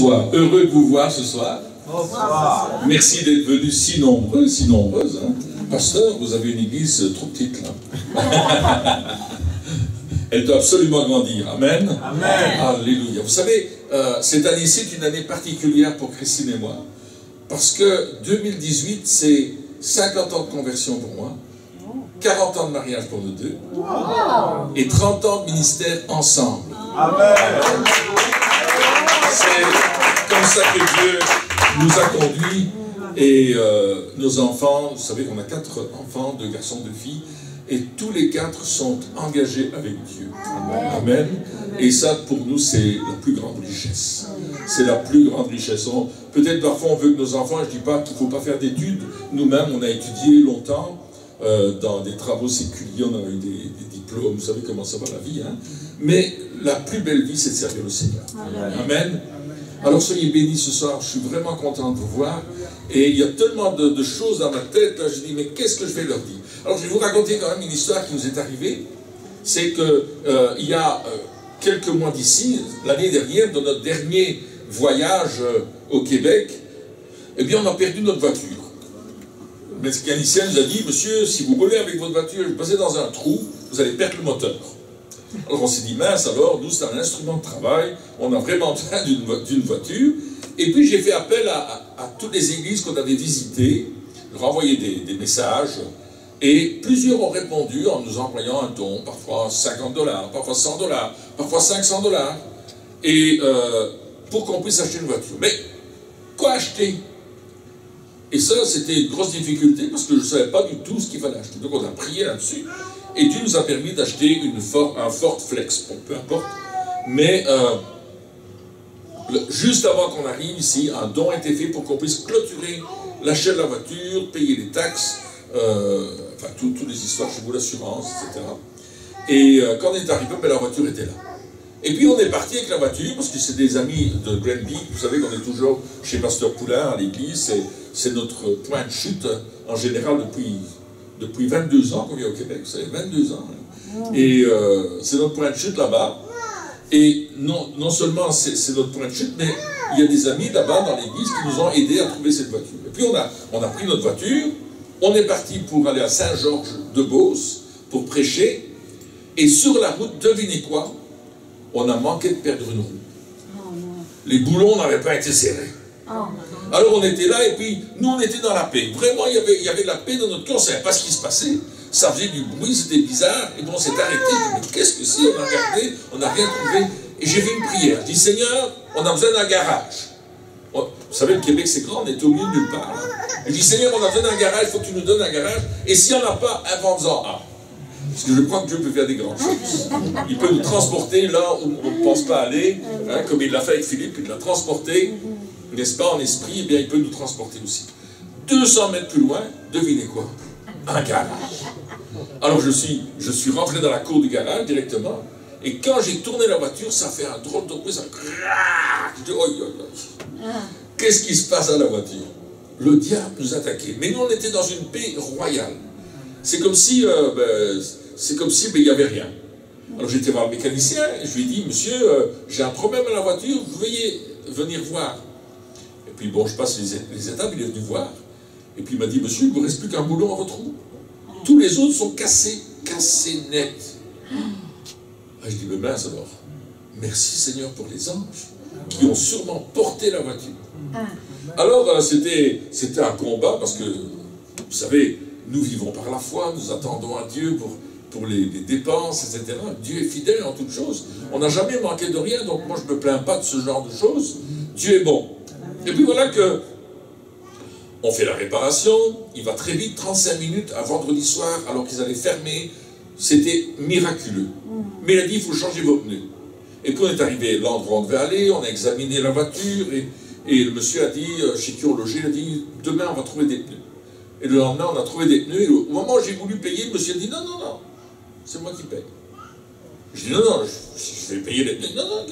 Bonsoir, heureux de vous voir ce soir. Bonsoir. Merci d'être venus si nombreux, si nombreuses. Hein. Pasteur, vous avez une église trop petite là. Elle doit absolument grandir. Amen. Amen. Alléluia. Vous savez, cette année-ci est une année particulière pour Christine et moi. Parce que 2018, c'est 50 ans de conversion pour moi, 40 ans de mariage pour nous deux, et 30 ans de ministère ensemble. Amen. C'est comme ça que Dieu nous a conduits. Et nos enfants, vous savez qu'on a 4 enfants, 2 garçons, 2 filles, et tous les 4 sont engagés avec Dieu. Amen. Amen. Et ça, pour nous, c'est la plus grande richesse. C'est la plus grande richesse. Peut-être parfois on veut que nos enfants, je ne dis pas qu'il ne faut pas faire d'études. Nous-mêmes, on a étudié longtemps dans des travaux séculiers, on a eu des diplômes, vous savez comment ça va la vie. Hein? Mais la plus belle vie, c'est de servir le Seigneur. Amen. Amen. Alors soyez bénis ce soir, je suis vraiment content de vous voir. Et il y a tellement de choses dans ma tête, là, je dis, mais qu'est-ce que je vais leur dire? Alors je vais vous raconter quand même une histoire qui nous est arrivée. C'est que il y a quelques mois d'ici, l'année dernière, dans notre dernier voyage au Québec, eh bien on a perdu notre voiture. Le mécanicien nous a dit, monsieur, si vous roulez avec votre voiture, vous passez dans un trou, vous allez perdre le moteur. Alors on s'est dit, mince, alors nous c'est un instrument de travail, on a vraiment besoin d'une voiture. Et puis j'ai fait appel à toutes les églises qu'on avait visitées, leur envoyé des messages, et plusieurs ont répondu en nous envoyant un don, parfois $50, parfois $100, parfois $500, et pour qu'on puisse acheter une voiture. Mais quoi acheter? Et ça, c'était une grosse difficulté parce que je ne savais pas du tout ce qu'il fallait acheter. Donc on a prié là-dessus, et Dieu nous a permis d'acheter un Ford Flex, bon, peu importe. Mais juste avant qu'on arrive ici, un don a été fait pour qu'on puisse clôturer l'achat de la voiture, payer les taxes, enfin toutes les histoires chez vous, l'assurance, etc. Et quand on est arrivé, la voiture était là. Et puis on est parti avec la voiture, parce que c'est des amis de Granby, vous savez qu'on est toujours chez Pasteur Poulain à l'église, c'est notre point de chute en général depuis 22 ans qu'on vient au Québec, vous savez, 22 ans. Hein. Et c'est notre point de chute là-bas. Et non seulement c'est notre point de chute, mais il y a des amis là-bas dans l'église qui nous ont aidés à trouver cette voiture. Et puis on a pris notre voiture, on est parti pour aller à Saint-Georges-de-Beauce pour prêcher, et sur la route, devinez quoi? On a manqué de perdre une roue. Les boulons n'avaient pas été serrés. Alors on était là, et puis nous on était dans la paix. Vraiment, il y avait de la paix dans notre cœur, on ne savait pas ce qui se passait. Ça faisait du bruit, c'était bizarre, et bon, on s'est arrêté. Mais qu'est-ce que c'est? On a regardé, on n'a rien trouvé. Et j'ai fait une prière. Je dis, Seigneur, on a besoin d'un garage. Vous savez, le Québec, c'est grand, on est au milieu de nulle part. Hein. Je dis, Seigneur, on a besoin d'un garage, il faut que tu nous donnes un garage. Et s'il n'y en a pas, invente-en un. Parce que je crois que Dieu peut faire des grandes choses. Il peut nous transporter là où on ne pense pas aller, hein, comme il l'a fait avec Philippe, il l'a transporté, n'est-ce pas, en esprit, et bien il peut nous transporter aussi. 200 mètres plus loin, devinez quoi? Un garage. Alors je suis rentré dans la cour du garage directement, et quand j'ai tourné la voiture, ça fait un drôle de bruit, ça craque. Je dis, oi, oi, oi. Qu'est-ce qui se passe à la voiture? Le diable nous attaquait. Mais nous, on était dans une paix royale. C'est comme si il n'y avait rien. Alors j'étais voir le mécanicien, et je lui ai dit, monsieur, j'ai un problème à la voiture, veuillez venir voir. Et puis bon, je passe les étapes, il est venu voir. Et puis il m'a dit, monsieur, il ne vous reste plus qu'un boulon à votre roue. Tous les autres sont cassés net. Je dis, mais mince alors, merci Seigneur pour les anges qui ont sûrement porté la voiture. Alors c'était un combat parce que, vous savez, nous vivons par la foi, nous attendons à Dieu pour les dépenses, etc. Dieu est fidèle en toutes choses. On n'a jamais manqué de rien, donc moi je ne me plains pas de ce genre de choses. Dieu est bon. Et puis voilà que on fait la réparation, il va très vite, 35 minutes à vendredi soir, alors qu'ils allaient fermer. C'était miraculeux. Mais il a dit, il faut changer vos pneus. Et puis on est arrivé à l'endroit où on devait aller, on a examiné la voiture, et le monsieur a dit, chez qui on logeait, il a dit, demain on va trouver des pneus. Et le lendemain, on a trouvé des pneus, et au moment où j'ai voulu payer, le monsieur a dit, non, non, non, c'est moi qui paye. Je dis, non, non, je vais payer les pneus. Non, non,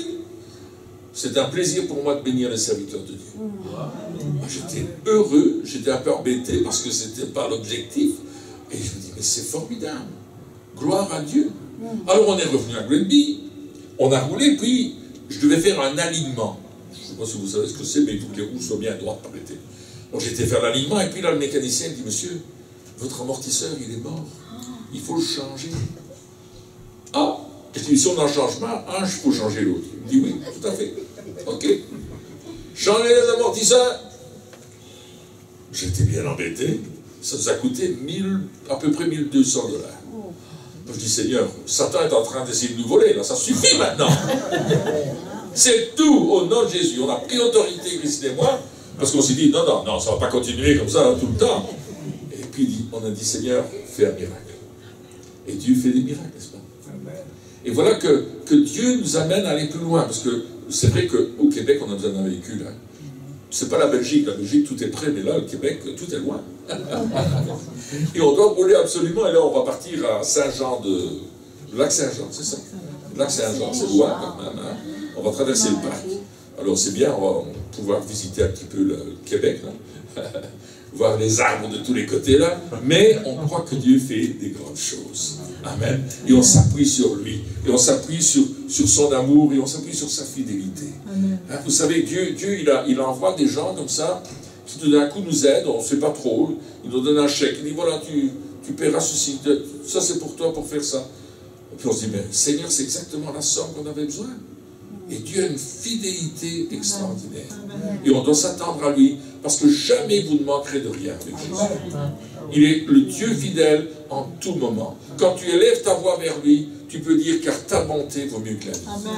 c'est un plaisir pour moi de bénir les serviteurs de Dieu. J'étais heureux, j'étais un peu embêté parce que ce n'était pas l'objectif. Et je me dis, mais c'est formidable. Gloire à Dieu. Alors on est revenu à Granby, on a roulé, puis je devais faire un alignement. Je ne sais pas si vous savez ce que c'est, mais il faut que les roues soient bien droites, paraît-il. Donc j'étais faire l'alignement, et puis là, le mécanicien dit, monsieur, votre amortisseur, il est mort. Il faut le changer. Ah, je dis, si on en change pas, il faut changer l'autre. Il me dit, oui, tout à fait. Ok. Changer les amortisseurs. J'étais bien embêté. Ça nous a coûté à peu près 1200 $. Je dis, Seigneur, Satan est en train d'essayer de nous voler, là, ça suffit maintenant. C'est tout au nom de Jésus. On a pris autorité, Christ et moi, parce qu'on s'est dit, non, non, non, ça ne va pas continuer comme ça tout le temps. Et puis on a dit, Seigneur, fais un miracle. Et Dieu fait des miracles, n'est-ce pas? Et voilà que Dieu nous amène à aller plus loin, parce que c'est vrai qu'au Québec, on a besoin d'un véhicule. Hein. C'est pas la Belgique, tout est prêt, mais là, le Québec, tout est loin. Et on doit rouler absolument, et là, on va partir à Saint-Jean le lac Saint-Jean, c'est ça? Le lac Saint-Jean, c'est loin quand même. Hein. On va traverser le parc. Alors c'est bien, on va pouvoir visiter un petit peu le Québec, là. Voir les arbres de tous les côtés, là. Mais on croit que Dieu fait des grandes choses. Amen. Et on s'appuie sur lui. Et on s'appuie sur son amour. Et on s'appuie sur sa fidélité. Hein, vous savez, Dieu il envoie des gens comme ça, qui tout d'un coup nous aident, on ne sait pas trop. Il nous donne un chèque. Il dit, voilà, tu paieras ceci. Ça, c'est pour toi, pour faire ça. Et puis on se dit, mais Seigneur, c'est exactement la somme qu'on avait besoin. Et Dieu a une fidélité extraordinaire. Et on doit s'attendre à lui, parce que jamais vous ne manquerez de rien avec Jésus. Il est le Dieu fidèle en tout moment. Quand tu élèves ta voix vers lui, tu peux dire, car ta bonté vaut mieux que la vie.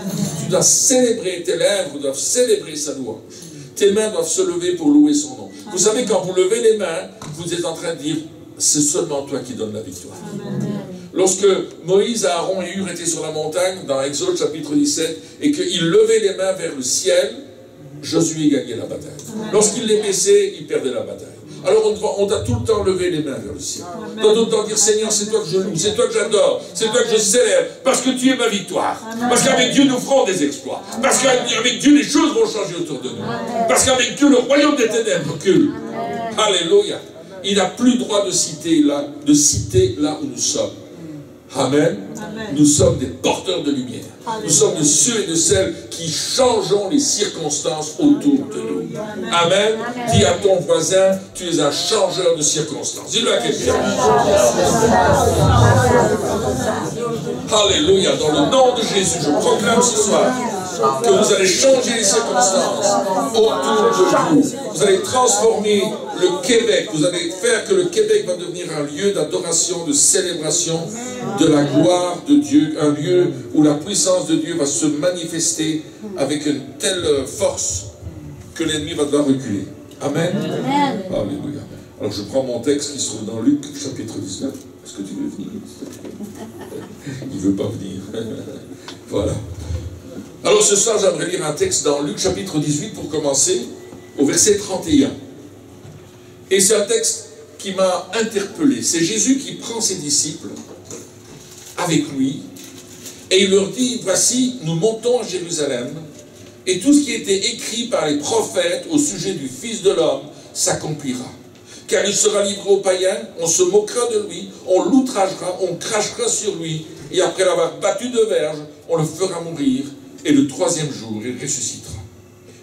Tu dois célébrer, tes lèvres doivent célébrer sa louange. Tes mains doivent se lever pour louer son nom. Vous savez, quand vous levez les mains, vous êtes en train de dire, c'est seulement toi qui donnes la victoire. Lorsque Moïse, Aaron et Hur étaient sur la montagne, dans Exode chapitre 17, et qu'ils levaient les mains vers le ciel, Josué gagnait la bataille. Lorsqu'il les baissait, il perdait la bataille. Alors on doit tout le temps lever les mains vers le ciel. On doit tout le temps dire, Seigneur, c'est toi que je loue, c'est toi que j'adore, c'est toi que je célèbre, parce que tu es ma victoire. Parce qu'avec Dieu, nous ferons des exploits. Parce qu'avec Dieu, les choses vont changer autour de nous. Parce qu'avec Dieu, le royaume des ténèbres recule. Alléluia. Il n'a plus droit de citer là où nous sommes. Amen. Nous sommes des porteurs de lumière. Nous sommes de ceux et de celles qui changeons les circonstances autour de nous. Amen. Dis à ton voisin, tu es un changeur de circonstances. Dis-le à quelqu'un. Alléluia. Dans le nom de Jésus, je proclame ce soir que vous allez changer les circonstances autour de vous. Vous allez transformer le Québec. Vous allez faire que le Québec va devenir un lieu d'adoration, de célébration de la gloire de Dieu. Un lieu où la puissance de Dieu va se manifester avec une telle force que l'ennemi va devoir reculer. Amen. Alléluia. Alors je prends mon texte qui se trouve dans Luc chapitre 19. Est-ce que tu veux venir? Il ne veut pas venir. Voilà. Alors ce soir, j'aimerais lire un texte dans Luc chapitre 18 pour commencer, au verset 31. Et c'est un texte qui m'a interpellé. C'est Jésus qui prend ses disciples avec lui et il leur dit, voici, nous montons à Jérusalem et tout ce qui était écrit par les prophètes au sujet du Fils de l'homme s'accomplira. Car il sera livré aux païens, on se moquera de lui, on l'outragera, on crachera sur lui et après l'avoir battu de verge, on le fera mourir. Et le troisième jour, il ressuscitera.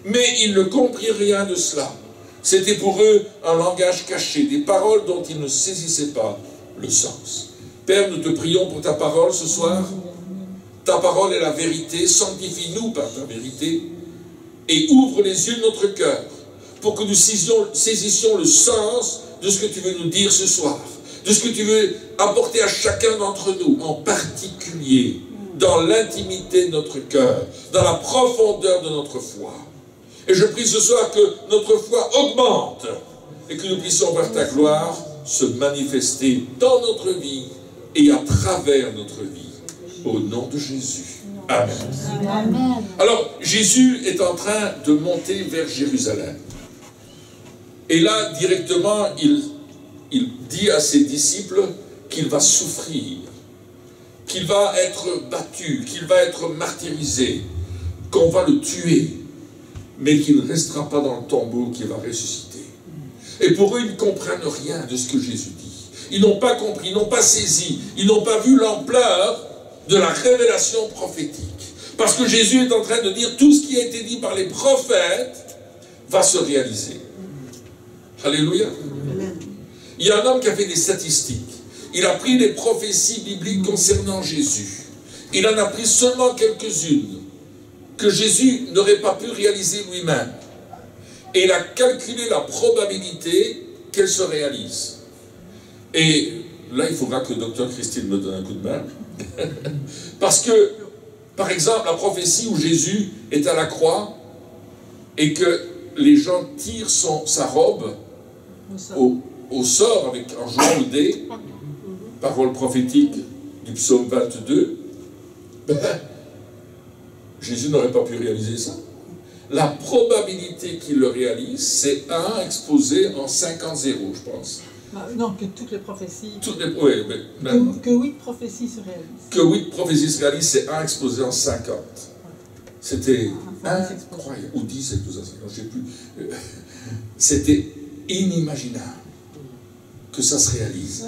Mais ils ne comprirent rien de cela. C'était pour eux un langage caché, des paroles dont ils ne saisissaient pas le sens. Père, nous te prions pour ta parole ce soir. Ta parole est la vérité. Sanctifie-nous par ta vérité. Et ouvre les yeux de notre cœur pour que nous saisissions le sens de ce que tu veux nous dire ce soir. De ce que tu veux apporter à chacun d'entre nous, en particulier dans l'intimité de notre cœur, dans la profondeur de notre foi. Et je prie ce soir que notre foi augmente et que nous puissions voir ta gloire se manifester dans notre vie et à travers notre vie. Au nom de Jésus. Amen. Amen. Alors, Jésus est en train de monter vers Jérusalem. Et là, directement, il dit à ses disciples qu'il va souffrir, qu'il va être battu, qu'il va être martyrisé, qu'on va le tuer, mais qu'il ne restera pas dans le tombeau, qu'il va ressusciter. Et pour eux, ils ne comprennent rien de ce que Jésus dit. Ils n'ont pas compris, ils n'ont pas saisi, ils n'ont pas vu l'ampleur de la révélation prophétique. Parce que Jésus est en train de dire tout ce qui a été dit par les prophètes va se réaliser. Alléluia. Il y a un homme qui a fait des statistiques. Il a pris les prophéties bibliques concernant Jésus. Il en a pris seulement quelques-unes que Jésus n'aurait pas pu réaliser lui-même. Et il a calculé la probabilité qu'elles se réalisent. Et là, il faudra que le docteur Christine me donne un coup de main. Parce que, par exemple, la prophétie où Jésus est à la croix et que les gens tirent sa robe au sort en jouant au dé, parole prophétique du psaume 22, Jésus n'aurait pas pu réaliser ça. La probabilité qu'il le réalise, c'est 1 exposé en 50-0, je pense. Non, que toutes les prophéties... Oui, que 8 prophéties se réalisent. Que 8 prophéties se réalisent, c'est 1 exposé en 50. C'était incroyable. Ou 10 exposés en 50, je ne sais plus. C'était inimaginable que ça se réalise.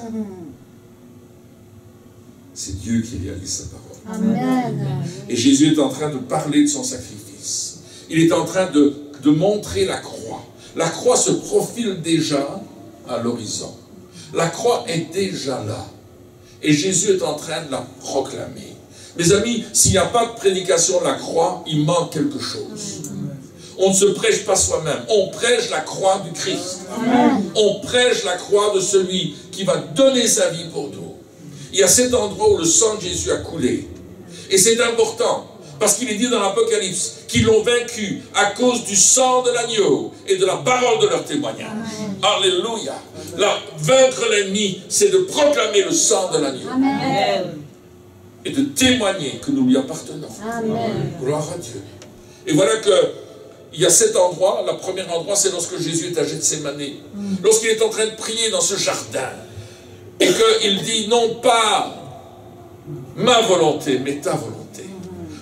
C'est Dieu qui réalise sa parole. Amen. Et Jésus est en train de parler de son sacrifice. Il est en train de montrer la croix. La croix se profile déjà à l'horizon. La croix est déjà là. Et Jésus est en train de la proclamer. Mes amis, s'il n'y a pas de prédication de la croix, il manque quelque chose. On ne se prêche pas soi-même. On prêche la croix du Christ. On prêche la croix de celui qui va donner sa vie pour nous. Il y a cet endroit où le sang de Jésus a coulé. Et c'est important. Parce qu'il est dit dans l'Apocalypse qu'ils l'ont vaincu à cause du sang de l'agneau et de la parole de leur témoignage. Alléluia. Vaincre l'ennemi, c'est de proclamer le sang de l'agneau. Et de témoigner que nous lui appartenons. Amen. Gloire à Dieu. Et voilà que il y a cet endroit, le premier endroit, c'est lorsque Jésus est à Gethsémane. Lorsqu'il est en train de prier dans ce jardin. Et qu'il dit, non pas ma volonté, mais ta volonté.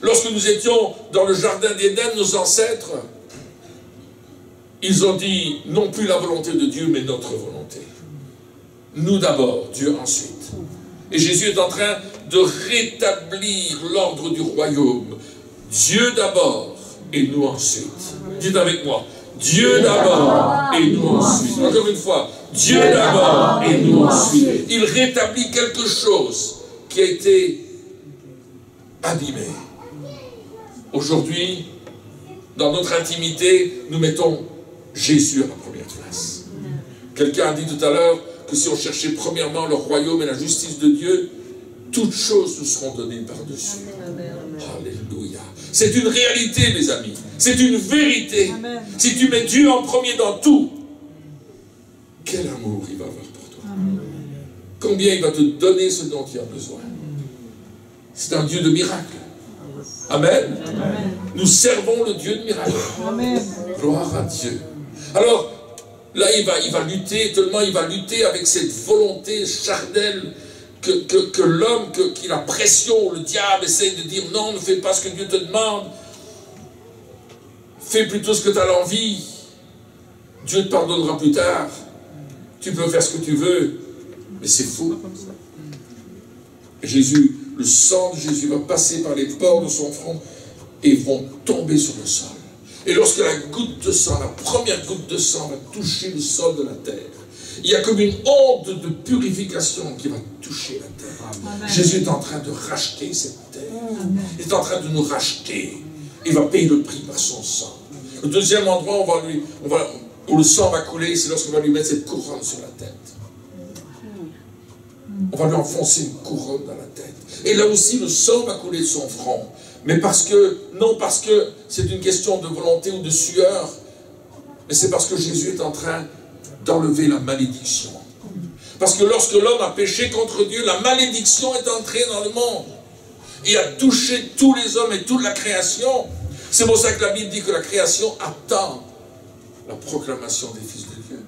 Lorsque nous étions dans le jardin d'Éden, nos ancêtres, ils ont dit, non plus la volonté de Dieu, mais notre volonté. Nous d'abord, Dieu ensuite. Et Jésus est en train de rétablir l'ordre du royaume. Dieu d'abord, et nous ensuite. Dites avec moi, Dieu d'abord, et nous ensuite. Encore une fois, Dieu d'abord, et nous ensuite. Il rétablit quelque chose qui a été abîmé. Aujourd'hui, dans notre intimité, nous mettons Jésus à la première place. Quelqu'un a dit tout à l'heure que si on cherchait premièrement le royaume et la justice de Dieu, toutes choses nous seront données par-dessus. Alléluia. C'est une réalité, mes amis. C'est une vérité. Amen. Si tu mets Dieu en premier dans tout, quel amour il va avoir pour toi. Amen. Combien il va te donner ce dont tu as besoin. C'est un Dieu de miracles. Amen. Amen. Nous servons le Dieu de miracles. Amen. Gloire à Dieu. Alors, là, il va lutter, tellement il va lutter avec cette volonté charnelle que l'homme, qui la pression, le diable essaie de dire non, ne fais pas ce que Dieu te demande. Fais plutôt ce que tu as l'envie. Dieu te pardonnera plus tard. Tu peux faire ce que tu veux. Mais c'est faux. Jésus, le sang de Jésus va passer par les pores de son front et vont tomber sur le sol. Et lorsque la goutte de sang, la première goutte de sang va toucher le sol de la terre, il y a comme une onde de purification qui va toucher la terre. Amen. Jésus est en train de racheter cette terre. Amen. Il est en train de nous racheter. Il va payer le prix par son sang. Le deuxième endroit où le sang va couler, c'est lorsqu'on va lui mettre cette couronne sur la tête. On va lui enfoncer une couronne dans la tête. Et là aussi, le sang va couler de son front. Mais non parce que c'est une question de volonté ou de sueur, mais c'est parce que Jésus est en train d'enlever la malédiction. Parce que lorsque l'homme a péché contre Dieu, la malédiction est entrée dans le monde. Et a touché tous les hommes et toute la création. C'est pour ça que la Bible dit que la création attend la proclamation des fils de Dieu.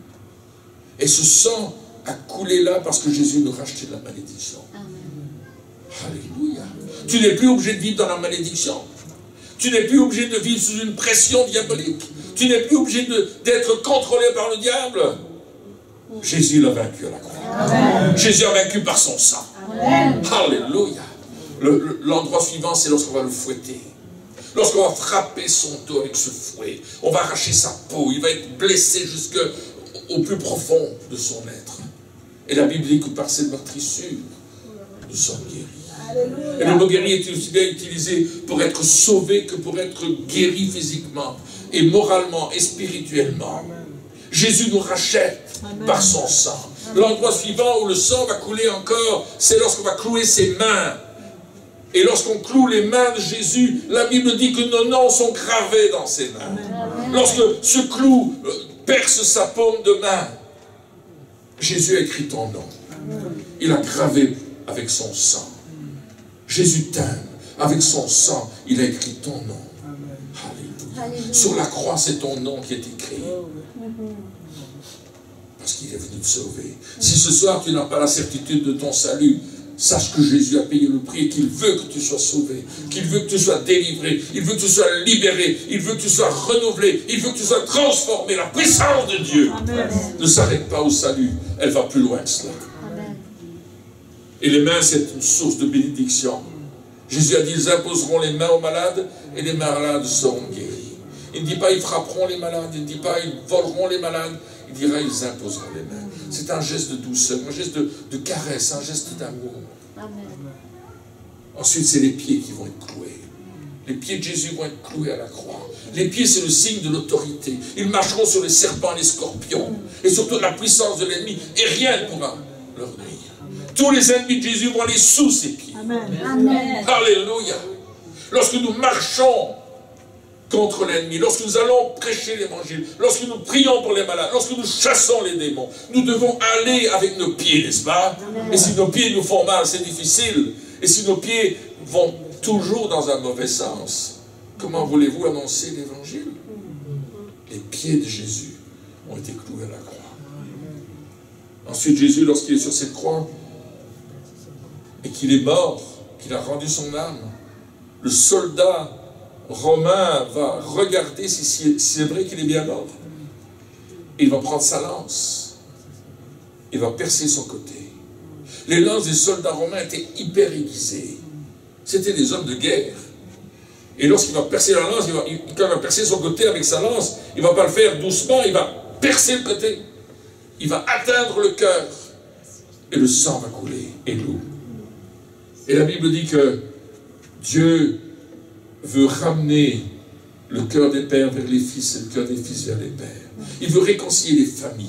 Et ce sang a coulé là parce que Jésus nous rachetait de la malédiction. Alléluia. Tu n'es plus obligé de vivre dans la malédiction. Tu n'es plus obligé de vivre sous une pression diabolique. Tu n'es plus obligé d'être contrôlé par le diable. Jésus l'a vaincu à la croix. Amen. Jésus a vaincu par son sang. Amen. Alléluia. L'endroit suivant, c'est lorsqu'on va le fouetter. Lorsqu'on va frapper son dos avec ce fouet, on va arracher sa peau, il va être blessé jusqu'au plus profond de son être. Et la Bible dit que par cette meurtrissure, nous sommes guéris. Et le mot guéri est aussi bien utilisé pour être sauvé que pour être guéri physiquement, et moralement, et spirituellement. Jésus nous rachète par son sang. L'endroit suivant où le sang va couler encore, c'est lorsqu'on va clouer ses mains. Et lorsqu'on cloue les mains de Jésus, la Bible dit que nos noms sont gravés dans ses mains. Lorsque ce clou perce sa paume de main, Jésus a écrit ton nom. Il a gravé avec son sang. Jésus t'aime. Avec son sang, il a écrit ton nom. Alléluia. Sur la croix, c'est ton nom qui est écrit. Parce qu'il est venu te sauver. Si ce soir, tu n'as pas la certitude de ton salut, sache que Jésus a payé le prix et qu'il veut que tu sois sauvé, qu'il veut que tu sois délivré, il veut que tu sois libéré, il veut que tu sois renouvelé, il veut que tu sois transformé. La puissance de Dieu ne s'arrête pas au salut, elle va plus loin que cela. Et les mains, c'est une source de bénédiction. Jésus a dit, ils imposeront les mains aux malades et les malades seront guéris. Il ne dit pas, ils frapperont les malades, il ne dit pas, ils voleront les malades, il dira, ils imposeront les mains. C'est un geste de douceur, un geste de caresse, un geste d'amour. Ensuite, c'est les pieds qui vont être cloués. Les pieds de Jésus vont être cloués à la croix. Les pieds, c'est le signe de l'autorité. Ils marcheront sur les serpents et les scorpions, et surtout la puissance de l'ennemi, et rien ne pourra leur nuire. Tous les ennemis de Jésus vont aller sous ses pieds. Amen. Alléluia. Lorsque nous marchons contre l'ennemi, lorsque nous allons prêcher l'évangile, lorsque nous prions pour les malades, lorsque nous chassons les démons, nous devons aller avec nos pieds, n'est-ce pas? Et si nos pieds nous font mal, c'est difficile. Et si nos pieds vont toujours dans un mauvais sens, comment voulez-vous annoncer l'évangile? Les pieds de Jésus ont été cloués à la croix. Ensuite, Jésus, lorsqu'il est sur cette croix, et qu'il est mort, qu'il a rendu son âme, le soldat romain va regarder si c'est vrai qu'il est bien mort. Et il va prendre sa lance. Il va percer son côté. Les lances des soldats romains étaient hyper aiguisées. C'était des hommes de guerre. Et lorsqu'il va percer la lance, quand il va percer son côté avec sa lance, il ne va pas le faire doucement, il va percer le côté. Il va atteindre le cœur. Et le sang va couler, et l'eau. Et la Bible dit que Dieu veut ramener le cœur des pères vers les fils et le cœur des fils vers les pères. Il veut réconcilier les familles.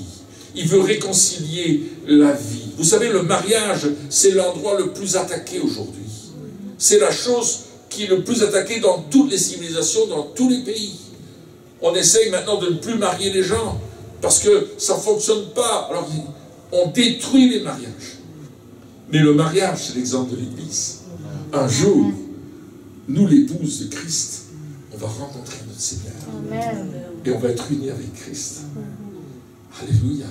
Il veut réconcilier la vie. Vous savez, le mariage, c'est l'endroit le plus attaqué aujourd'hui. C'est la chose qui est le plus attaquée dans toutes les civilisations, dans tous les pays. On essaye maintenant de ne plus marier les gens parce que ça ne fonctionne pas. Alors, on détruit les mariages. Mais le mariage, c'est l'exemple de l'Église. Un jour, nous, l'épouse de Christ, on va rencontrer notre Seigneur. Amen. Et on va être unis avec Christ. Alléluia.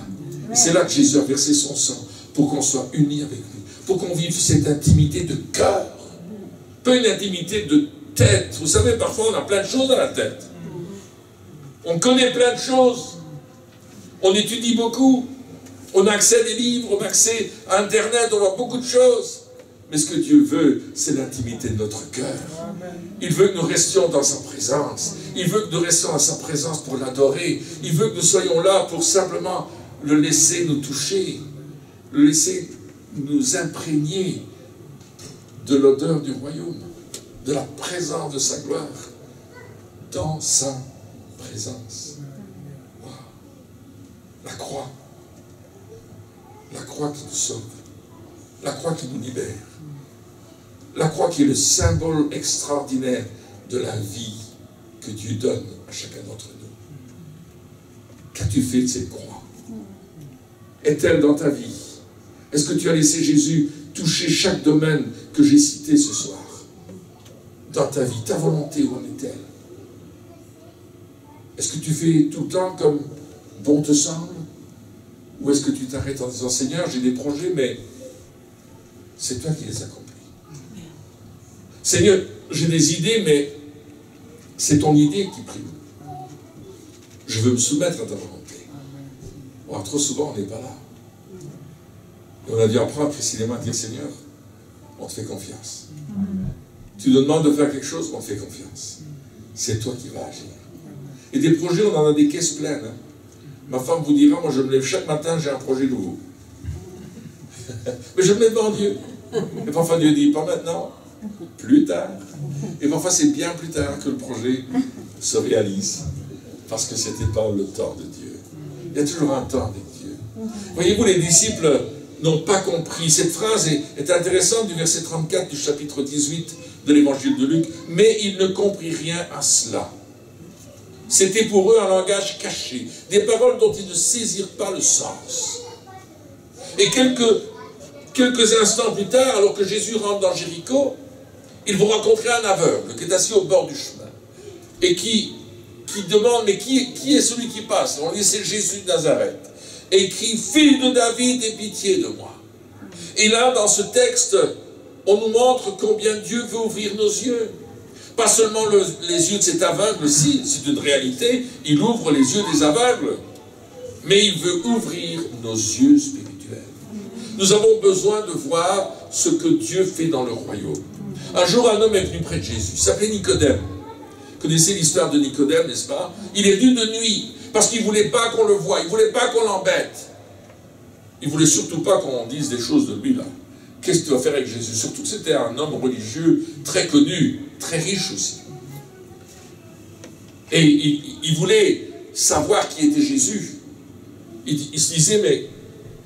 C'est là que Jésus a versé son sang, pour qu'on soit unis avec lui, pour qu'on vive cette intimité de cœur. Pas une intimité de tête. Vous savez, parfois, on a plein de choses dans la tête. On connaît plein de choses. On étudie beaucoup. On a accès à des livres, on a accès à Internet, on voit beaucoup de choses. Mais ce que Dieu veut, c'est l'intimité de notre cœur. Il veut que nous restions dans sa présence. Il veut que nous restions dans sa présence pour l'adorer. Il veut que nous soyons là pour simplement le laisser nous toucher, le laisser nous imprégner de l'odeur du royaume, de la présence de sa gloire, dans sa présence. Wow. La croix. La croix qui nous sauve. La croix qui nous libère. La croix qui est le symbole extraordinaire de la vie que Dieu donne à chacun d'entre nous. Qu'as-tu fait de cette croix? Est-elle dans ta vie? Est-ce que tu as laissé Jésus toucher chaque domaine que j'ai cité ce soir? Dans ta vie, ta volonté, où en est-elle? Est-ce que tu fais tout le temps comme bon te semble? Ou est-ce que tu t'arrêtes en disant, Seigneur, j'ai des projets, mais c'est toi qui les accomplis. Seigneur, j'ai des idées, mais c'est ton idée qui prime. Je veux me soumettre à ta volonté. Bon, trop souvent, on n'est pas là. Et on a dû apprendre précisément à dire, Seigneur, on te fait confiance. Tu nous demandes de faire quelque chose, on te fait confiance. c'est toi qui vas agir. Et des projets, on en a des caisses pleines. Hein. Ma femme vous dira, moi je me lève chaque matin, j'ai un projet nouveau. Mais je me mets devant Dieu. Et parfois Dieu dit, pas maintenant, plus tard. Et parfois c'est bien plus tard que le projet se réalise. Parce que ce n'était pas le temps de Dieu. Il y a toujours un temps avec Dieu. Voyez-vous, les disciples n'ont pas compris. Cette phrase est intéressante du verset 34 du chapitre 18 de l'évangile de Luc. Mais ils ne comprirent rien à cela. C'était pour eux un langage caché, des paroles dont ils ne saisirent pas le sens. Et quelques instants plus tard, alors que Jésus rentre dans Jéricho, ils vont rencontrer un aveugle qui est assis au bord du chemin et qui demande, mais qui est celui qui passe? On dit, c'est Jésus de Nazareth. Et qui, fils de David, aie pitié de moi. Et là, dans ce texte, on nous montre combien Dieu veut ouvrir nos yeux. Pas seulement les yeux de cet aveugle, si, c'est une réalité, il ouvre les yeux des aveugles, mais il veut ouvrir nos yeux spirituels. Nous avons besoin de voir ce que Dieu fait dans le royaume. Un jour, un homme est venu près de Jésus, il s'appelait Nicodème. Vous connaissez l'histoire de Nicodème, n'est-ce pas? Il est venu de nuit, parce qu'il ne voulait pas qu'on le voie, il ne voulait pas qu'on l'embête. Il ne voulait surtout pas qu'on dise des choses de lui, là. Qu'est-ce que tu vas faire avec Jésus? Surtout que c'était un homme religieux très connu, très riche aussi. Et il voulait savoir qui était Jésus. Il se disait, mais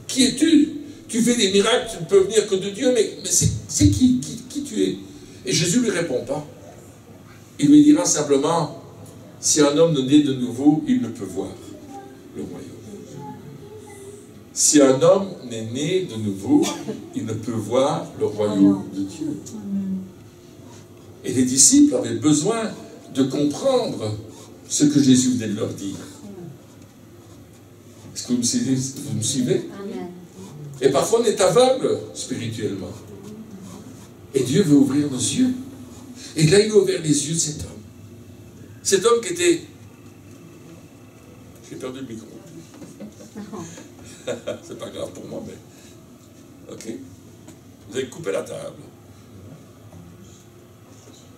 qui es-tu? Tu fais des miracles, tu ne peux venir que de Dieu, mais c'est qui tu es? Et Jésus ne lui répond pas. Il lui dira simplement, si un homme ne naît de nouveau, il ne peut voir le royaume. Si un homme n'est né de nouveau, il ne peut voir le royaume de Dieu. Et les disciples avaient besoin de comprendre ce que Jésus venait de leur dire. Est-ce que vous me suivez? Et parfois on est aveugle spirituellement. Et Dieu veut ouvrir nos yeux. Et là, il a ouvert les yeux de cet homme. Cet homme qui était... J'ai perdu le micro. C'est pas grave pour moi, mais... Ok. Vous avez coupé la table.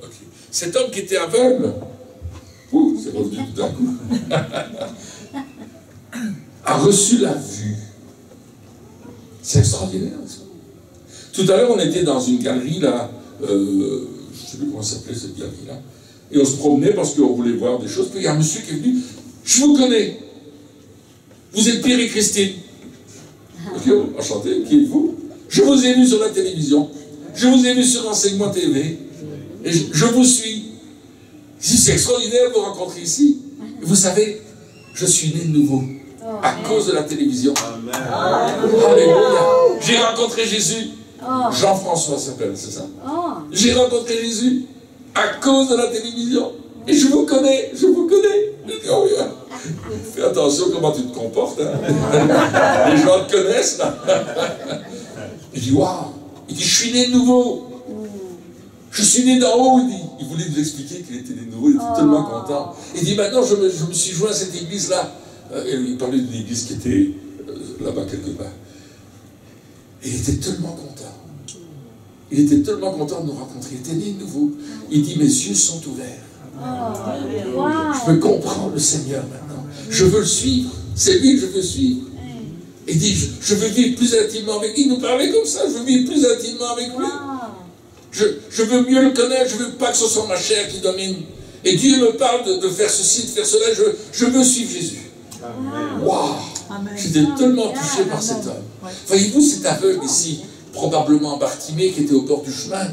Ok. Cet homme qui était aveugle... Ouh, c'est revenu tout d'un coup. A reçu la vue. C'est extraordinaire, ça. Tout à l'heure, on était dans une galerie, là... je ne sais plus comment s'appelait cette galerie-là. Et on se promenait parce qu'on voulait voir des choses. Puis il y a un monsieur qui est venu. Je vous connais. Vous êtes Pierre et Christine. Ok, enchanté. Qui êtes-vous? Je vous ai vu sur la télévision. Je vous ai vu sur Enseignement TV. Et je vous suis. C'est extraordinaire de vous rencontrer ici. Et vous savez, je suis né de nouveau. À cause de la télévision. Amen. Alléluia. J'ai rencontré Jésus. Jean-François s'appelle, c'est ça? J'ai rencontré Jésus à cause de la télévision. Et je vous connais, je vous connais. Je dis, oh, yeah. Fais attention comment tu te comportes. Hein. Les gens te connaissent, là. Il dit, waouh. Il dit, je suis né de nouveau. Je suis né d'en haut, il dit. Il voulait nous expliquer qu'il était né de nouveau, il était tellement content. Il dit, maintenant, je me suis joint à cette église-là. Il parlait d'une église qui était là-bas quelque part. Et il était tellement content. Il était tellement content de nous rencontrer. Il était né de nouveau. Il dit, mes yeux sont ouverts. Je veux comprendre le Seigneur maintenant. Je veux le suivre. C'est lui que je veux suivre. Il dit, je veux vivre plus intimement avec lui. Il nous parlait comme ça. Je veux vivre plus intimement avec lui. Je veux mieux le connaître. Je ne veux pas que ce soit ma chair qui domine. Et Dieu me parle de faire ceci, de faire cela. Je veux suivre Jésus. Waouh! J'étais tellement touché par cet homme. Voyez-vous cet aveugle ici, probablement Bartimée qui était au bord du chemin,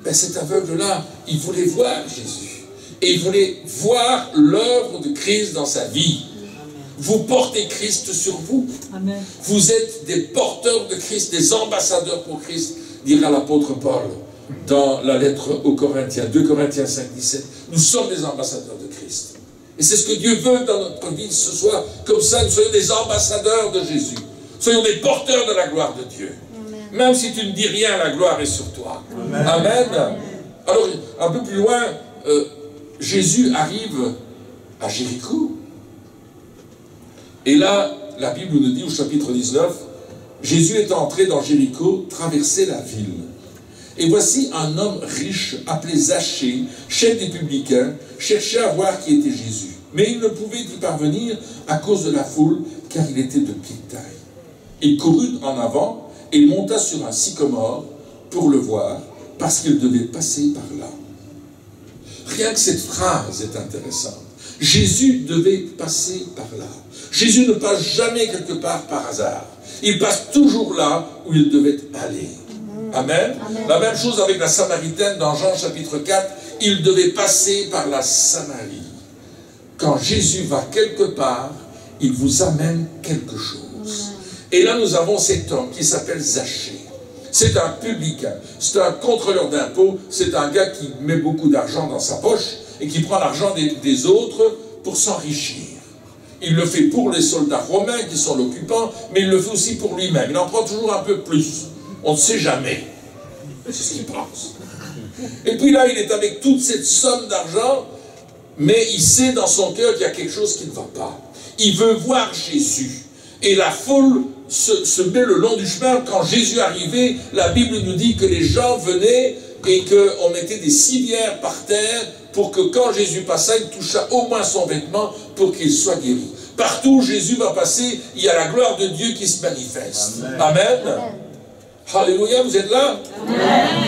ben cet aveugle-là, il voulait voir Jésus. Et il voulait voir l'œuvre de Christ dans sa vie. Vous portez Christ sur vous. Amen. Vous êtes des porteurs de Christ, des ambassadeurs pour Christ, dira l'apôtre Paul dans la lettre aux Corinthiens, 2 Corinthiens 5, 17. Nous sommes des ambassadeurs de Christ. Et c'est ce que Dieu veut dans notre vie ce soir. Comme ça, nous soyons des ambassadeurs de Jésus. Soyons des porteurs de la gloire de Dieu. Amen. Même si tu ne dis rien, la gloire est sur toi. Amen. Amen. Alors, un peu plus loin, Jésus arrive à Jéricho. Et là, la Bible nous dit au chapitre 19, Jésus est entré dans Jéricho, traversait la ville. Et voici un homme riche, appelé Zachée, chef des publicains, cherchait à voir qui était Jésus. Mais il ne pouvait y parvenir à cause de la foule, car il était de petite taille. Il courut en avant et monta sur un sycomore pour le voir, parce qu'il devait passer par là. Rien que cette phrase est intéressante. Jésus devait passer par là. Jésus ne passe jamais quelque part par hasard. Il passe toujours là où il devait aller. Amen. Amen. La même chose avec la Samaritaine dans Jean chapitre 4. Il devait passer par la Samarie. Quand Jésus va quelque part, il vous amène quelque chose. Et là, nous avons cet homme qui s'appelle Zachée. C'est un publicain, c'est un contrôleur d'impôts, c'est un gars qui met beaucoup d'argent dans sa poche et qui prend l'argent des autres pour s'enrichir. Il le fait pour les soldats romains qui sont l'occupant, mais il le fait aussi pour lui-même. Il en prend toujours un peu plus. On ne sait jamais. C'est ce qu'il pense. Et puis là, il est avec toute cette somme d'argent, mais il sait dans son cœur qu'il y a quelque chose qui ne va pas. Il veut voir Jésus. Et la foule se met le long du chemin. Quand Jésus arrivait, la Bible nous dit que les gens venaient et qu'on mettait des civières par terre pour que quand Jésus passait, il touchât au moins son vêtement pour qu'il soit guéri. Partout où Jésus va passer, il y a la gloire de Dieu qui se manifeste. Amen. Amen. Amen. Alléluia, vous êtes là? Amen.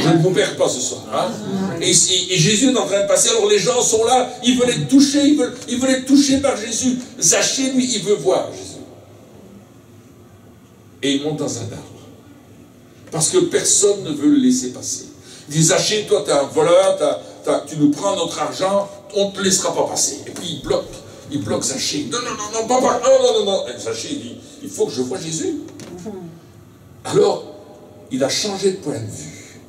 Je ne vous perds pas ce soir. Hein? Et Jésus est en train de passer, alors les gens sont là, ils veulent être touchés, ils veulent être touchés par Jésus. Zachée, lui, il veut voir Jésus. Et il monte dans un arbre. Parce que personne ne veut le laisser passer. Il dit, Zachée, toi, tu es un voleur, tu nous prends notre argent, on ne te laissera pas passer. Et puis il bloque Zachée. Non, non, non, non, papa, non, non, non. Et Zachée dit, il faut que je voie Jésus. Alors, il a changé de point de vue.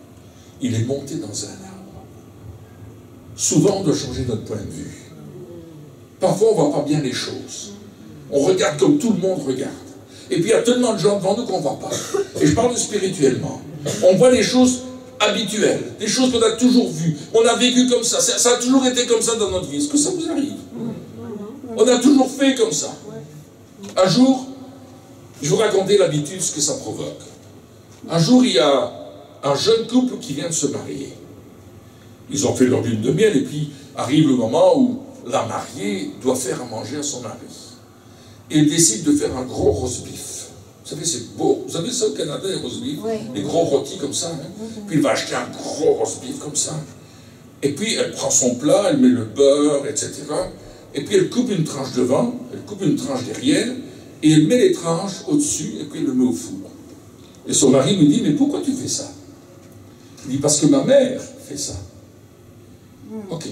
Il est monté dans un arbre. Souvent, on doit changer notre point de vue. Parfois, on ne voit pas bien les choses. On regarde comme tout le monde regarde. Et puis, il y a tellement de gens devant nous qu'on ne voit pas. Et je parle spirituellement. On voit les choses habituelles, des choses qu'on a toujours vues. On a vécu comme ça. Ça a toujours été comme ça dans notre vie. Est-ce que ça vous arrive? On a toujours fait comme ça. Un jour, je vais vous raconter l'habitude, ce que ça provoque. Un jour, il y a un jeune couple qui vient de se marier. Ils ont fait leur lune de miel et puis arrive le moment où la mariée doit faire à manger à son mari. Et il décide de faire un gros roast beef. Vous savez, c'est beau. Vous savez ça au Canada, les roast beef? Oui. Les gros rôtis comme ça. Hein? Puis il va acheter un gros roast beef comme ça. Et puis elle prend son plat, elle met le beurre, etc. Et puis elle coupe une tranche devant, elle coupe une tranche derrière, et elle met les tranches au-dessus, et puis elle le met au four. Et son mari lui dit, mais pourquoi tu fais ça? Il dit, parce que ma mère fait ça. Ok.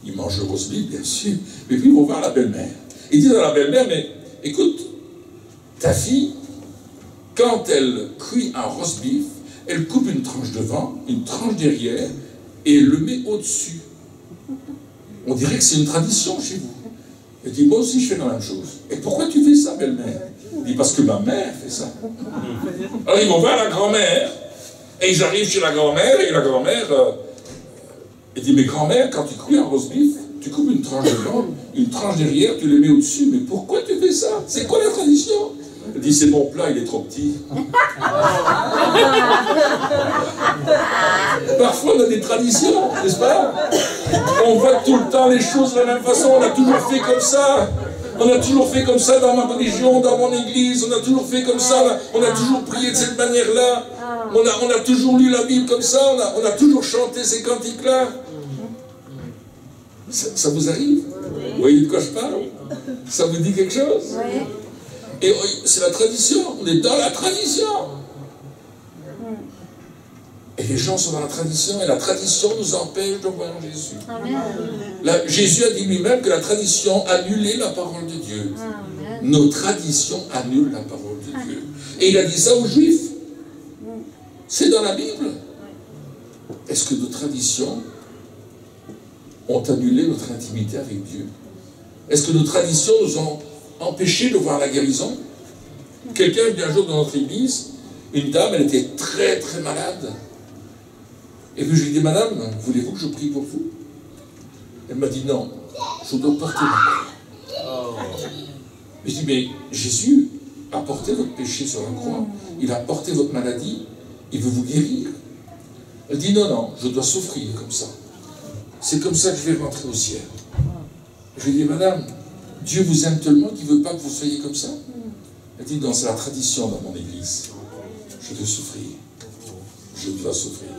Il mange le roast beef, bien sûr, mais puis ils vont voir la belle-mère. Il dit à la belle-mère, mais écoute, ta fille, quand elle cuit un roast beef, elle coupe une tranche devant, une tranche derrière, et elle le met au-dessus. On dirait que c'est une tradition chez vous. Elle dit, moi aussi je fais la même chose. Et pourquoi tu fais ça, belle-mère? Il dit, parce que ma mère fait ça. Alors ils vont voir la grand-mère, et ils arrivent chez la grand-mère, et la grand-mère, elle dit, mais grand-mère, quand tu cuis un roast beef, tu coupes une tranche devant, une tranche derrière, tu les mets au-dessus. Mais pourquoi tu fais ça? C'est quoi la tradition? Elle dit, c'est mon plat, il est trop petit. Parfois, on a des traditions, n'est-ce pas? On voit tout le temps les choses de la même façon. On a toujours fait comme ça. On a toujours fait comme ça dans ma religion, dans mon église. On a toujours fait comme ça. On a toujours prié de cette manière-là. On a toujours lu la Bible comme ça. On a toujours chanté ces cantiques-là. Ça vous arrive? Vous voyez de quoi je parle? Ça vous dit quelque chose? Oui. Et c'est la tradition. On est dans la tradition. Et les gens sont dans la tradition. Et la tradition nous empêche de voir Jésus. Amen. Jésus a dit lui-même que la tradition annulait la parole de Dieu. Amen. Nos traditions annulent la parole de Dieu. Et il a dit ça aux Juifs. C'est dans la Bible. Est-ce que nos traditions ont annulé notre intimité avec Dieu? Est-ce que nos traditions nous ont empêché de voir la guérison? Quelqu'un vient un jour dans notre église, une dame, elle était très très malade. Et puis je lui ai dit, madame, voulez-vous que je prie pour vous? Elle m'a dit, non, je dois porter ma croix. Je dis, mais Jésus a porté votre péché sur la croix, il a porté votre maladie, il veut vous guérir. Elle dit non, non, je dois souffrir comme ça. C'est comme ça que je vais rentrer au ciel. Je lui dis, madame, Dieu vous aime tellement qu'il ne veut pas que vous soyez comme ça. Elle dit, non, c'est la tradition dans mon église. Je dois souffrir. Je dois souffrir.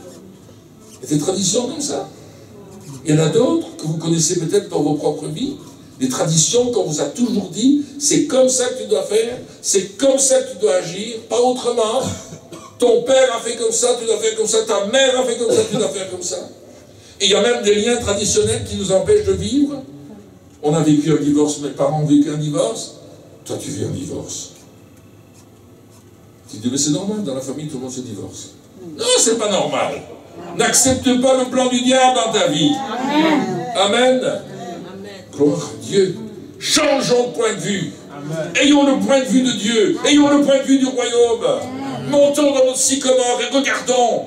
Il y a des traditions comme ça. Il y en a d'autres que vous connaissez peut-être dans vos propres vies. Des traditions qu'on vous a toujours dit, c'est comme ça que tu dois faire, c'est comme ça que tu dois agir, pas autrement. Ton père a fait comme ça, tu dois faire comme ça, ta mère a fait comme ça, tu dois faire comme ça. Et il y a même des liens traditionnels qui nous empêchent de vivre. On a vécu un divorce, mes parents ont vécu un divorce. Toi, tu vis un divorce. Tu dis, mais c'est normal, dans la famille, tout le monde se divorce. Non, c'est pas normal. N'accepte pas le plan du diable dans ta vie. Amen. Amen. Gloire à Dieu. Changeons de point de vue. Amen. Ayons le point de vue de Dieu. Ayons le point de vue du royaume. Amen. Montons dans notre sycomore et regardons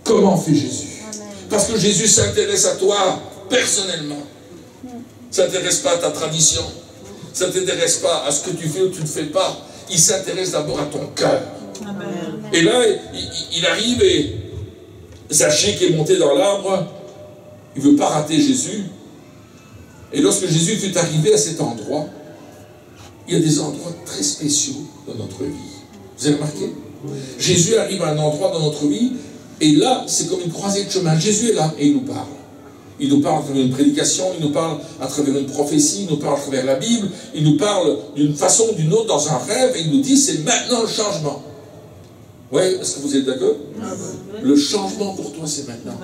comment fait Jésus. Amen. Parce que Jésus s'intéresse à toi personnellement. Il ne s'intéresse pas à ta tradition. Il ne s'intéresse pas à ce que tu fais ou tu ne fais pas. Il s'intéresse d'abord à ton cœur. Amen. Et là, il arrive et Zachée qui est monté dans l'arbre, il ne veut pas rater Jésus. Et lorsque Jésus fut arrivé à cet endroit, il y a des endroits très spéciaux dans notre vie. Vous avez remarqué? Jésus arrive à un endroit dans notre vie, et là, c'est comme une croisée de chemin. Jésus est là, et il nous parle. Il nous parle à travers une prédication, il nous parle à travers une prophétie, il nous parle à travers la Bible, il nous parle d'une façon ou d'une autre dans un rêve, et il nous dit, c'est maintenant le changement. Oui, est-ce que vous êtes d'accord? Le changement pour toi, c'est maintenant.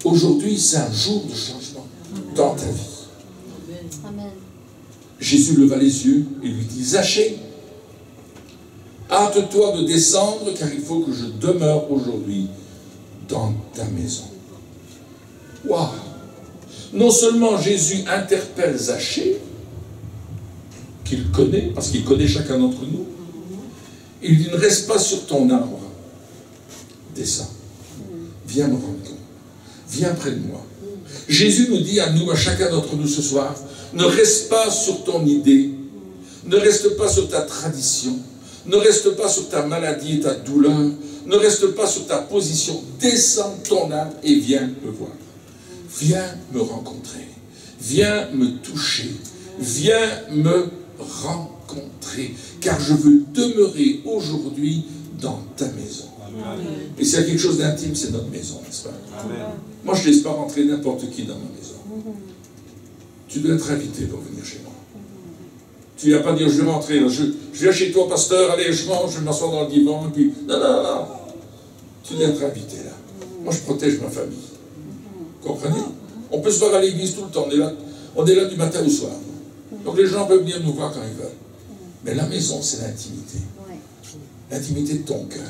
Aujourd'hui, c'est un jour de changement dans ta vie. Amen. Jésus leva les yeux et lui dit, Zachée, hâte-toi de descendre, car il faut que je demeure aujourd'hui dans ta maison. Waouh! Non seulement Jésus interpelle Zachée, qu'il connaît, parce qu'il connaît chacun d'entre nous, il dit, ne reste pas sur ton arbre, descends, viens me rendre compte, viens près de moi. Jésus nous dit à nous, à chacun d'entre nous ce soir, ne reste pas sur ton idée, ne reste pas sur ta tradition, ne reste pas sur ta maladie et ta douleur, ne reste pas sur ta position, descends ton arbre et viens me voir. Viens me rencontrer, viens me toucher, viens me rencontrer, car je veux demeurer aujourd'hui dans ta maison. Amen. Et s'il y a quelque chose d'intime, c'est notre maison, n'est-ce pas? Amen. Moi, je ne laisse pas rentrer n'importe qui dans ma maison. Tu dois être invité pour venir chez moi. Tu ne viens pas dire, je vais rentrer, là, je viens chez toi, pasteur, allez, je mange, je m'assois dans le divan, et puis... Non, non, non. Tu dois être invité, là. Moi, je protège ma famille. Comprenez? On peut se voir à l'église tout le temps, on est là du matin au soir. Donc les gens peuvent venir nous voir quand ils veulent. Mais la maison, c'est l'intimité. L'intimité de ton cœur,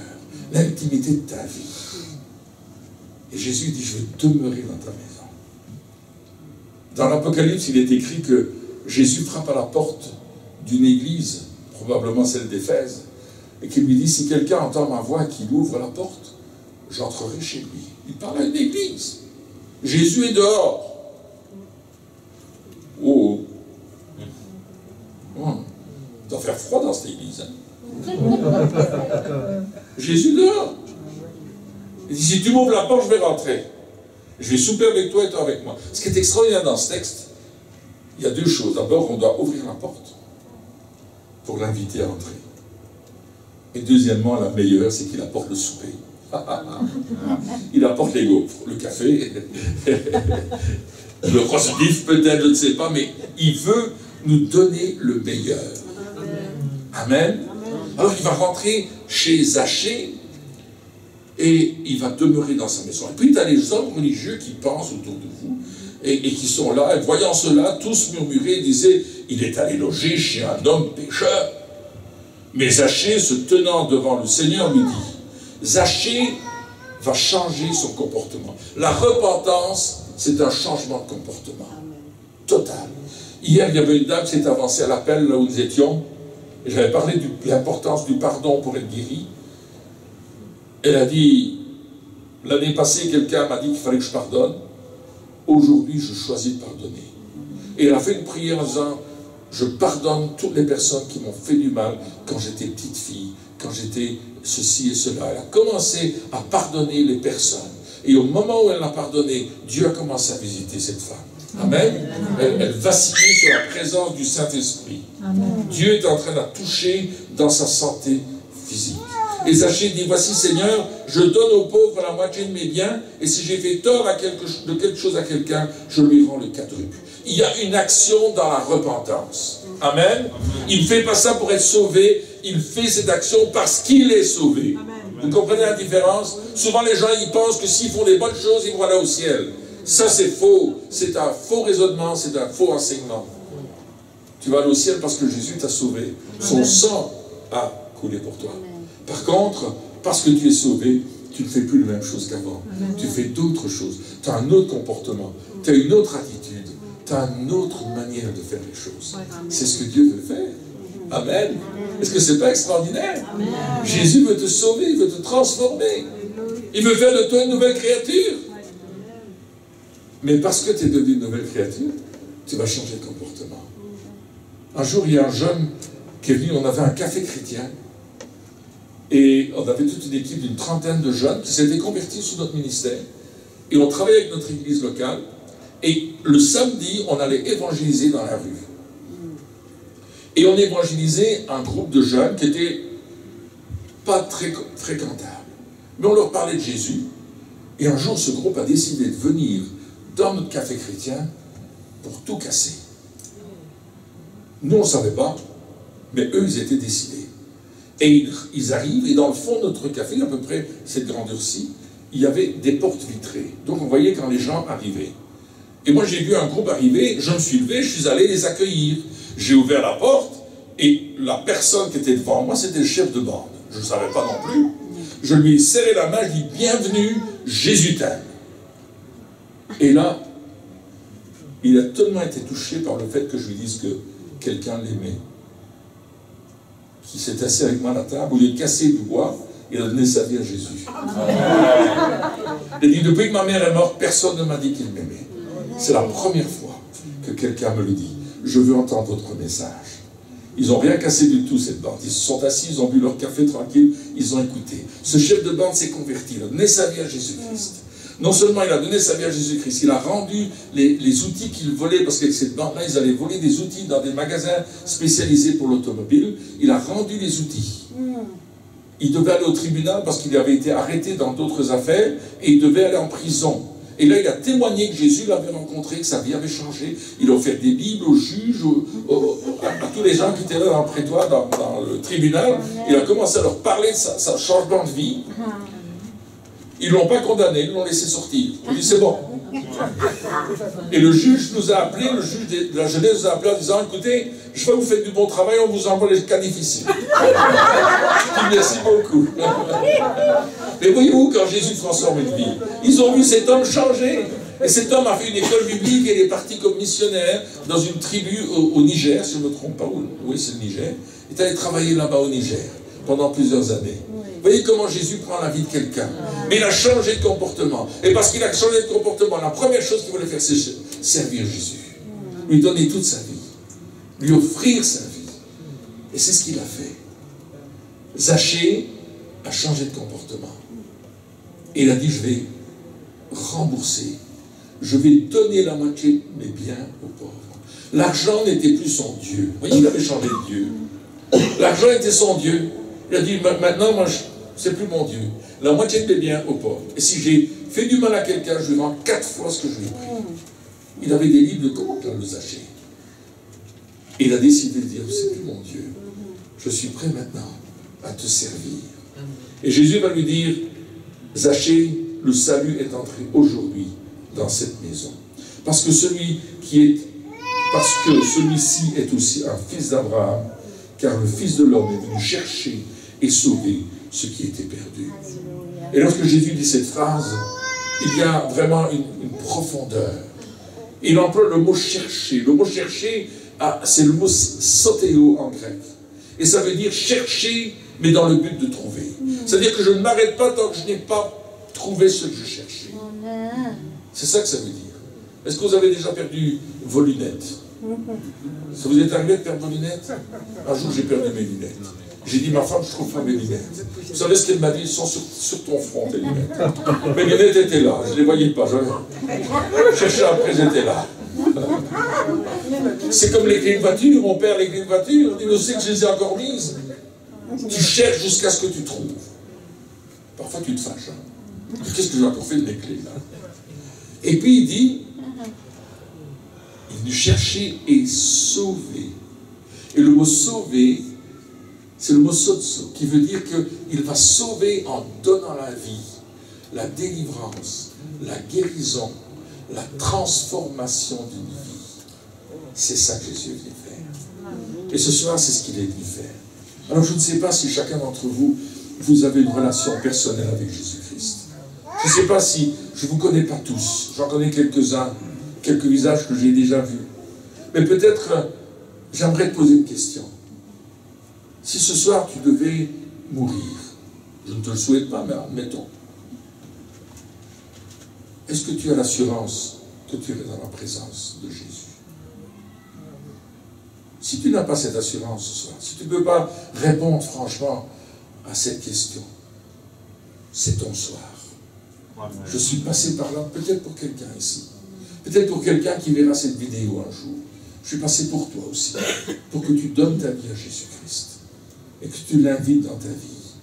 l'intimité de ta vie. Et Jésus dit, je veux demeurer dans ta maison. Dans l'Apocalypse, il est écrit que Jésus frappe à la porte d'une église, probablement celle d'Éphèse, et qu'il lui dit, si quelqu'un entend ma voix et qu'il ouvre la porte, j'entrerai chez lui. Il parle à une église. Jésus est dehors. Oh. Il doit faire froid dans cette église. Hein. Jésus dehors. Il dit, si tu m'ouvres la porte, je vais rentrer. Je vais souper avec toi et toi avec moi. Ce qui est extraordinaire dans ce texte, il y a deux choses. D'abord, on doit ouvrir la porte pour l'inviter à entrer. Et deuxièmement, la meilleure, c'est qu'il apporte le souper. Il apporte les gaufres, le café, le roast beef peut-être, je ne sais pas, mais il veut nous donner le meilleur. Amen. Alors il va rentrer chez Zachée et il va demeurer dans sa maison. Et puis tu as les hommes religieux qui pensent autour de vous et qui sont là, et voyant cela, tous murmuraient et disaient, il est allé loger chez un homme pécheur. Mais Zachée, se tenant devant le Seigneur, lui dit, Zachée va changer son comportement. La repentance, c'est un changement de comportement. Total. Hier, il y avait une dame qui s'est avancée à l'appel là où nous étions. J'avais parlé de l'importance du pardon pour être guéri. Elle a dit, l'année passée, quelqu'un m'a dit qu'il fallait que je pardonne. Aujourd'hui, je choisis de pardonner. Et elle a fait une prière en disant, je pardonne toutes les personnes qui m'ont fait du mal quand j'étais petite fille, quand j'étais ceci et cela. Elle a commencé à pardonner les personnes. Et au moment où elle l'a pardonné, Dieu a commencé à visiter cette femme. Amen. Elle vacillait sur la présence du Saint-Esprit. Dieu est en train de la toucher dans sa santé physique. Et Zachée dit, voici Seigneur, je donne aux pauvres la moitié de mes biens, et si j'ai fait tort de quelque chose à quelqu'un, je lui rends le quadruple. Il y a une action dans la repentance. Amen. Il ne fait pas ça pour être sauvé, il fait cette action parce qu'il est sauvé. Amen. Vous comprenez la différence? Souvent les gens ils pensent que s'ils font des bonnes choses, ils vont aller au ciel. Ça c'est faux, c'est un faux raisonnement, c'est un faux enseignement. Tu vas aller au ciel parce que Jésus t'a sauvé. Son sang a coulé pour toi. Par contre, parce que tu es sauvé, tu ne fais plus la même chose qu'avant. Tu fais d'autres choses. Tu as un autre comportement, tu as une autre attitude, tu as une autre manière de faire les choses. C'est ce que Dieu veut faire. Amen. Est-ce que ce n'est pas extraordinaire? Amen. Jésus veut te sauver, il veut te transformer. Il veut faire de toi une nouvelle créature. Mais parce que tu es devenu une nouvelle créature, tu vas changer de comportement. Un jour, il y a un jeune qui est venu, on avait un café chrétien, et on avait toute une équipe d'une trentaine de jeunes qui s'étaient convertis sous notre ministère, et on travaillait avec notre église locale, et le samedi, on allait évangéliser dans la rue. Et on évangélisait un groupe de jeunes qui n'étaient pas très fréquentables. Mais on leur parlait de Jésus. Et un jour, ce groupe a décidé de venir dans notre café chrétien pour tout casser. Nous, on ne savait pas, mais eux, ils étaient décidés. Et ils arrivent, et dans le fond de notre café, à peu près cette grandeur-ci, il y avait des portes vitrées. Donc on voyait quand les gens arrivaient. Et moi, j'ai vu un groupe arriver, je me suis levé, je suis allé les accueillir. J'ai ouvert la porte, et la personne qui était devant moi, c'était le chef de bande. Je ne savais pas non plus. Je lui ai serré la main, je lui ai dit, bienvenue, Jésus t'aime. Et là, il a tellement été touché par le fait que je lui dise que quelqu'un l'aimait, qu'il s'est assis avec moi à la table, au lieu de casser du bois, il a donné sa vie à Jésus. Il a dit, depuis que ma mère est morte, personne ne m'a dit qu'il m'aimait. C'est la première fois que quelqu'un me le dit. Je veux entendre votre message. Ils n'ont rien cassé du tout, cette bande. Ils se sont assis, ils ont bu leur café tranquille, ils ont écouté. Ce chef de bande s'est converti, il a donné sa vie à Jésus-Christ. Non seulement il a donné sa vie à Jésus-Christ, il a rendu les outils qu'il volait, parce qu'avec cette bande-là, ils allaient voler des outils dans des magasins spécialisés pour l'automobile. Il a rendu les outils. Il devait aller au tribunal parce qu'il avait été arrêté dans d'autres affaires et il devait aller en prison. Et là, il a témoigné que Jésus l'avait rencontré, que sa vie avait changé. Il a offert des Bibles aux juges, à tous les gens qui étaient là dans le prétoire, dans le tribunal. Il a commencé à leur parler de sa changement de vie. Ils ne l'ont pas condamné, ils l'ont laissé sortir. Il dit, c'est bon. Et le juge nous a appelés, le juge de la jeunesse nous a appelés en disant, écoutez, je vois que vous faites du bon travail, on vous envoie les cas difficiles. Je dis, merci beaucoup. Mais voyez-vous, quand Jésus transforme une vie, ils ont vu cet homme changer. Et cet homme a fait une école biblique et il est parti comme missionnaire dans une tribu au Niger, si je ne me trompe pas, oui c'est le Niger. Il est allé travailler là-bas au Niger pendant plusieurs années. Vous voyez comment Jésus prend la vie de quelqu'un. Mais il a changé de comportement. Et parce qu'il a changé de comportement, la première chose qu'il voulait faire, c'est servir Jésus. Lui donner toute sa vie. Lui offrir sa vie. Et c'est ce qu'il a fait. Zachée a changé de comportement. Et il a dit, je vais rembourser. Je vais donner la moitié de mes biens aux pauvres. L'argent n'était plus son Dieu. Vous voyez, il avait changé de Dieu. L'argent était son Dieu. Il a dit, maintenant, moi, c'est plus mon Dieu. La moitié de mes biens aux pauvres. Et si j'ai fait du mal à quelqu'un, je lui rends 4 fois ce que je lui ai pris. Il avait des livres de compte, le Zachée. Et il a décidé de dire, c'est plus mon Dieu. Je suis prêt maintenant à te servir. Et Jésus va lui dire, Zachée, le salut est entré aujourd'hui dans cette maison. Parce que celui-ci est aussi un fils d'Abraham, car le Fils de l'homme est venu chercher et sauver ce qui était perdu. Et lorsque Jésus dit cette phrase, il y a vraiment une profondeur. Il emploie le mot chercher. Le mot chercher, c'est le mot sotéo en grec. Et ça veut dire chercher, mais dans le but de trouver. C'est-à-dire que je ne m'arrête pas tant que je n'ai pas trouvé ce que je cherchais. C'est ça que ça veut dire. Est-ce que vous avez déjà perdu vos lunettes? Ça vous est arrivé de perdre vos lunettes? Un jour, j'ai perdu mes lunettes. J'ai dit, ma femme, je trouve pas mes lunettes. Vous savez ce qu'elle m'a dit? Elles sont sur ton front, tes lunettes. Mes lunettes étaient là, je ne les voyais pas. Je cherchais après, elles étaient là. C'est comme les clés de voiture, on perd les clés de voiture, on dit, mais je sais que je les ai encore mises. Tu cherches jusqu'à ce que tu trouves. Parfois, tu te fâches. Hein. Qu'est-ce que j'ai encore fait de mes clés, là? Et puis, il dit, il nous cherchait et sauver. Et le mot sauver, c'est le mot sotso, qui veut dire qu'il va sauver en donnant la vie, la délivrance, la guérison, la transformation d'une vie. C'est ça que Jésus est venu faire. Et ce soir, c'est ce qu'il est venu faire. Alors, je ne sais pas si chacun d'entre vous, vous avez une relation personnelle avec Jésus-Christ. Je ne sais pas si, je ne vous connais pas tous, j'en connais quelques-uns, quelques visages que j'ai déjà vus. Mais peut-être, j'aimerais te poser une question. Si ce soir tu devais mourir, je ne te le souhaite pas, mais admettons, est-ce que tu as l'assurance que tu es dans la présence de Jésus? Si tu n'as pas cette assurance ce soir, si tu ne peux pas répondre franchement à cette question, c'est ton soir. Je suis passé par là, peut-être pour quelqu'un ici, peut-être pour quelqu'un qui verra cette vidéo un jour. Je suis passé pour toi aussi, pour que tu donnes ta vie à Jésus-Christ et que tu l'invites dans ta vie.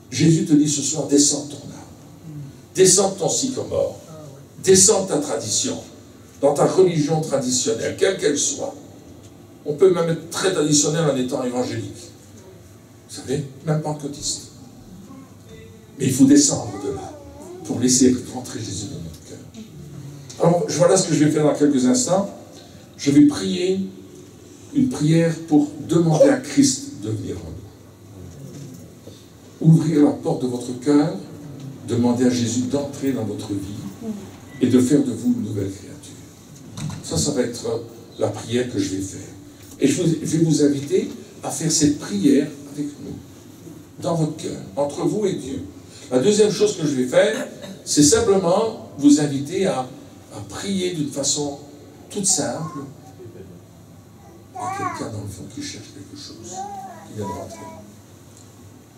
Jésus te dit ce soir, descends ton âme, descends ton sycomore, descends ta tradition, dans ta religion traditionnelle, quelle qu'elle soit. On peut même être très traditionnel en étant évangélique. Vous savez, même pentecôtiste. Mais il faut descendre de là pour laisser rentrer Jésus dans notre cœur. Alors, voilà ce que je vais faire dans quelques instants. Je vais prier une prière pour demander à Christ de venir en nous. Ouvrir la porte de votre cœur, demander à Jésus d'entrer dans votre vie et de faire de vous une nouvelle créature. Ça va être la prière que je vais faire. Et je vais vous inviter à faire cette prière avec nous, dans votre cœur, entre vous et Dieu. La deuxième chose que je vais faire, c'est simplement vous inviter à prier d'une façon toute simple. Il y a quelqu'un dans le fond qui cherche quelque chose, qui vient de rentrer.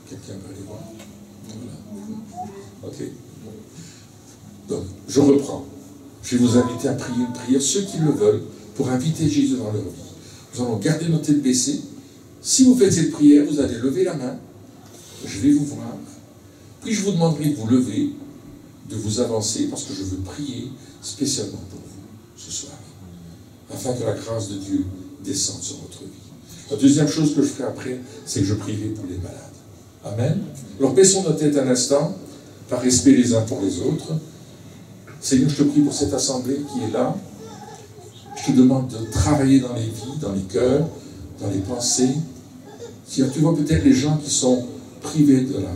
Quelqu'un va aller voir. Voilà. Ok. Donc, je reprends. Je vais vous inviter à prier une prière, ceux qui le veulent, pour inviter Jésus dans leur vie. Nous allons garder nos têtes baissées. Si vous faites cette prière, vous allez lever la main. Je vais vous voir. Puis je vous demanderai de vous lever, de vous avancer, parce que je veux prier spécialement pour vous ce soir, afin que la grâce de Dieu descende sur votre vie. La deuxième chose que je ferai après, c'est que je prierai pour les malades. Amen. Alors baissons nos têtes un instant, par respect les uns pour les autres. Seigneur, je te prie pour cette assemblée qui est là. Je te demande de travailler dans les vies, dans les cœurs, dans les pensées. Tu vois peut-être les gens qui sont privés de la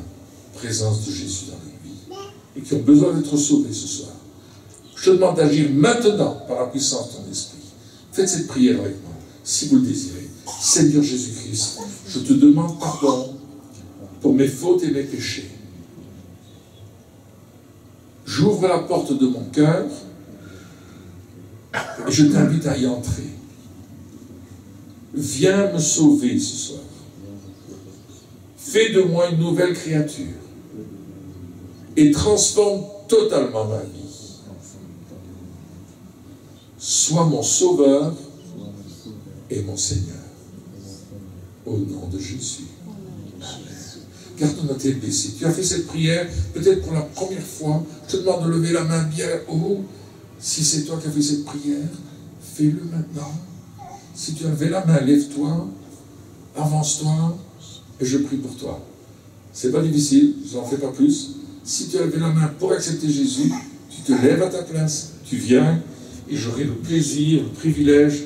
présence de Jésus dans leur vie et qui ont besoin d'être sauvés ce soir. Je te demande d'agir maintenant par la puissance de ton esprit. Faites cette prière avec moi, si vous le désirez. Seigneur Jésus-Christ, je te demande pardon pour mes fautes et mes péchés. J'ouvre la porte de mon cœur et je t'invite à y entrer. Viens me sauver ce soir. Fais de moi une nouvelle créature et transforme totalement ma vie. Sois mon sauveur et mon Seigneur. Au nom de Jésus. Amen. Garde nos têtes baissées. Tu as fait cette prière, peut-être pour la première fois. Je te demande de lever la main bien haut. Si c'est toi qui as fait cette prière, fais-le maintenant. Si tu as levé la main, lève-toi, avance-toi, et je prie pour toi. C'est pas difficile, je n'en fais pas plus. Si tu as levé la main pour accepter Jésus, tu te lèves à ta place, tu viens, et j'aurai le plaisir, le privilège